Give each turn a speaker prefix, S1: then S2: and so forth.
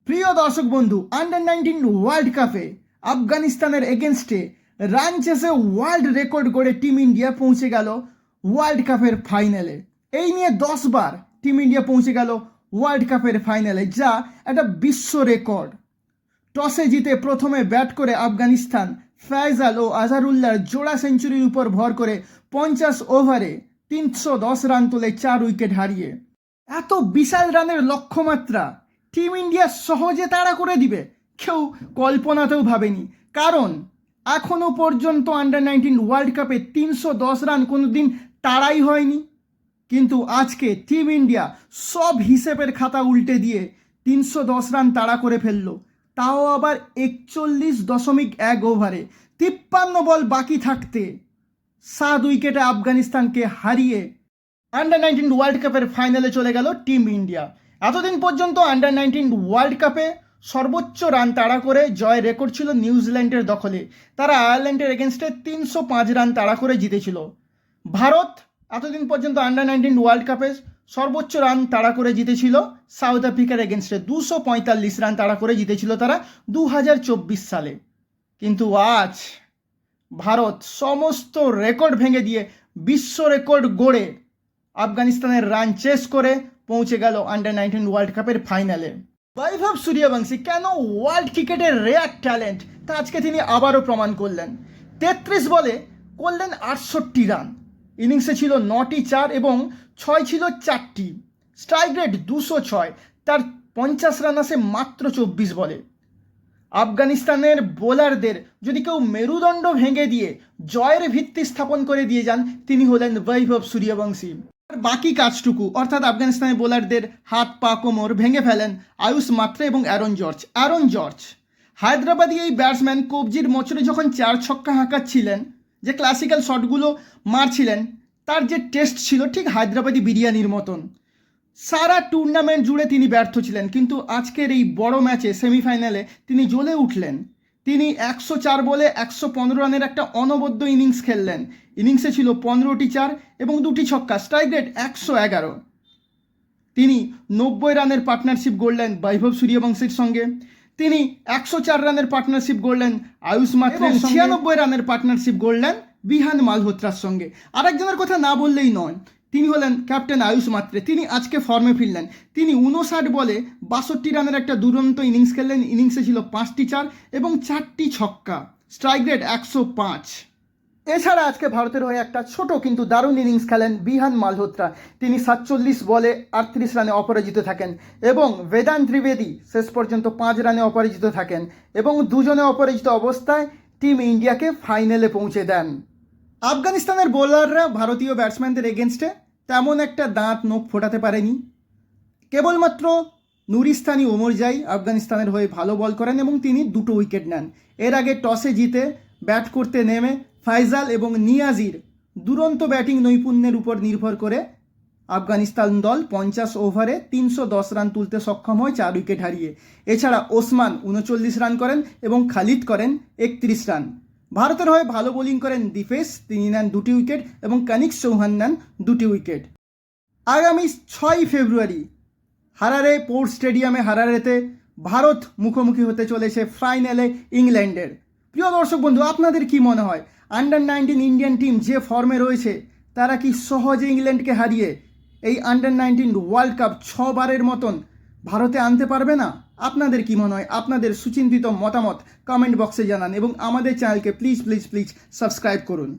S1: প্রিয় দর্শক বন্ধু, আন্ডার-19 ওয়ার্ল্ড কাপে আফগানিস্তানের এগেনস্টে রান চেসে ওয়ার্ল্ড রেকর্ড করে টিম ইন্ডিয়া পৌঁছে গেল ওয়ার্ল্ড কাপের ফাইনালে। এই নিয়ে 10 বার টিম ইন্ডিয়া পৌঁছে গেল ওয়ার্ল্ড কাপের ফাইনালে, যা একটা বিশ্ব রেকর্ড। টসে জিতে প্রথমে ব্যাট করে আফগানিস্তান ফয়সাল ও আজহারুল্লাহর জোড়া সেঞ্চুরির উপর ভর করে 50 ওভারে 310 রান তোলে 4 উইকেট হারিয়ে। এত বিশাল রানের লক্ষ্যমাত্রা টিম ইন্ডিয়া সহজে তাড়া করে দিবে কেউ কল্পনাতেও ভাবেনি, কারণ এখনো পর্যন্ত আন্ডার-19 ওয়ার্ল্ড কাপে 310 রান কোনো দিন তাড়াই হয়নি। কিন্তু আজকে টিম ইন্ডিয়া সব হিসেবের খাতা উল্টে দিয়ে 310 রান তাড়া করে ফেললো, তাও আবার 41.1 ওভারে 53 বল বাকি থাকতে 7 উইকেটে আফগানিস্তানকে হারিয়ে আন্ডার-19 ওয়ার্ল্ড কাপের ফাইনালে চলে গেল টিম ইন্ডিয়া। এতদিন পর্যন্ত আন্ডার-19 ওয়ার্ল্ড কাপে সর্বোচ্চ রান তাড়া করে জয়ের রেকর্ড ছিল নিউজিল্যান্ডের দখলে। তারা আয়ারল্যান্ডের এগেনস্টে 305 রান তাড়া করে জিতেছিল। ভারত এতদিন পর্যন্ত আন্ডার-19 ওয়ার্ল্ড কাপে সর্বোচ্চ রান তাড়া করে জিতেছিল সাউথ আফ্রিকার এগেনস্টে 245 রান তাড়া করে জিতেছিল তারা 2024 সালে। কিন্তু আজ ভারত সমস্ত রেকর্ড ভেঙে দিয়ে বিশ্ব রেকর্ড গড়ে আফগানিস্তানের রান চেস করে পৌঁছে গেল আন্ডার-19 ওয়ার্ল্ড কাপের ফাইনালে। বৈভব সূর্যবংশী কেন ওয়ার্ল্ড ক্রিকেটের রেয়ার ট্যালেন্ট, তা আজকে তিনি আবারও প্রমাণ করলেন। 33 বলে করলেন 68 রান, ইনিংসে ছিল 9টি 4 এবং 6 ছিল 4টি, স্ট্রাইক রেট 206, তার 50 রান আসে মাত্র 24 বলে। আফগানিস্তানের বোলারদের যদি কেউ মেরুদণ্ড ভেঙে দিয়ে জয়ের ভিত্তি স্থাপন করে দিয়ে যান, তিনি হলেন বৈভব সূর্যবংশী। আর বাকি কাজটুকু অর্থাৎ আফগানিস্তানের বোলারদের হাত পা কোমর ভেঙে ফেলেন আয়ুষ মাত্রে এবং অ্যারন জর্জ। হায়দ্রাবাদি এই ব্যাটসম্যান কবজির মোচড়ে যখন 4 ছক্কা হাঁকাচ্ছিলেন, যে ক্লাসিক্যাল শটগুলো মারছিলেন, তার যে টেস্ট ছিল ঠিক হায়দ্রাবাদি বিরিয়ানির মতন। সারা টুর্নামেন্ট জুড়ে তিনি ব্যর্থ ছিলেন, কিন্তু আজকের এই বড় ম্যাচে সেমিফাইনালে তিনি জ্বলে উঠলেন। তিনি 104 বলে 115 রানের একটা অনবদ্য ইনিংস খেললেন। ইনিংসে ছিল 15টি 4 এবং 2টি ছক্কা, স্ট্রাইক রেট 111। তিনি 90 রানের পার্টনারশিপ গড়লেন বৈভব সূর্যবংশীর সঙ্গে। তিনি 104 রানের পার্টনারশিপ গড়লেন আয়ুষ মাত্রের সঙ্গে, 96 রানের পার্টনারশিপ গড়লেন বিহান মালহোত্রার সঙ্গে। আরেকজনের কথা না বললেই নয়, তিনি হলেন ক্যাপ্টেন আয়ুষ মাত্রে। তিনি আজকে ফর্মে ফিরলেন। তিনি 59 বলে 62 রানের একটা দুরন্ত ইনিংস খেললেন। ইনিংসে ছিল 5টি 4 এবং 4টি ছক্কা, স্ট্রাইক রেট 105। এছাড়া আজকে ভারতের হয়ে একটা ছোট কিন্তু দারুণ ইনিংস খেলেন বিহান মালহোত্রা। তিনি 47 বলে 38 রানে অপরাজিত থাকেন এবং বেদান্ত ত্রিবেদী শেষ পর্যন্ত 5 রানে অপরাজিত থাকেন এবং দুজনে অপরাজিত অবস্থায় টিম ইন্ডিয়াকে ফাইনালে পৌঁছে দেন। আফগানিস্তানের বোলাররা ভারতীয় ব্যাটসম্যানদের এগেনস্টে তেমন একটা দাঁত নখ ফোটাতে পারেনি। কেবলমাত্র নুরিস্তানি ওমরজাই আফগানিস্তানের হয়ে ভালো বল করেন এবং তিনি 2টো উইকেট নেন। এর আগে টসে জিতে ব্যাট করতে নেমে ফয়সাল এবং নিয়াজির দুরন্ত ব্যাটিং নৈপুণ্যের উপর নির্ভর করে আফগানিস্তান দল 50 ওভারে 310 রান তুলতে সক্ষম হয় 4 উইকেট হারিয়ে। এছাড়া ওসমান 39 রান করেন এবং খালিদ করেন 31 রান। ভারতের হয়ে ভালো বোলিং করেন দিফেশ, তিনি নেন 2টি উইকেট এবং কানিক চৌহান নেন 2টি উইকেট। আগামী 6 ফেব্রুয়ারি হারারে পোর্ট স্টেডিয়ামে হারারেতে ভারত মুখোমুখি হতে চলেছে ফাইনালে ইংল্যান্ডের। প্রিয় দর্শক বন্ধু, আপনাদের কি মনে হয় আন্ডার-19 ইন্ডিয়ান টিম যে ফর্মে রয়েছে, তারা কি সহজে ইংল্যান্ডকে হারিয়ে এই আন্ডার-19 ওয়ার্ল্ড কাপ 6 বারের মতন ভারতে আনতে পারবে না? আপনাদের কি মনে হয়? আপনাদের সুচিন্তিত মতামত কমেন্ট বক্সে জানান এবং আমাদের চ্যানেলকে প্লিজ সাবস্ক্রাইব করুন।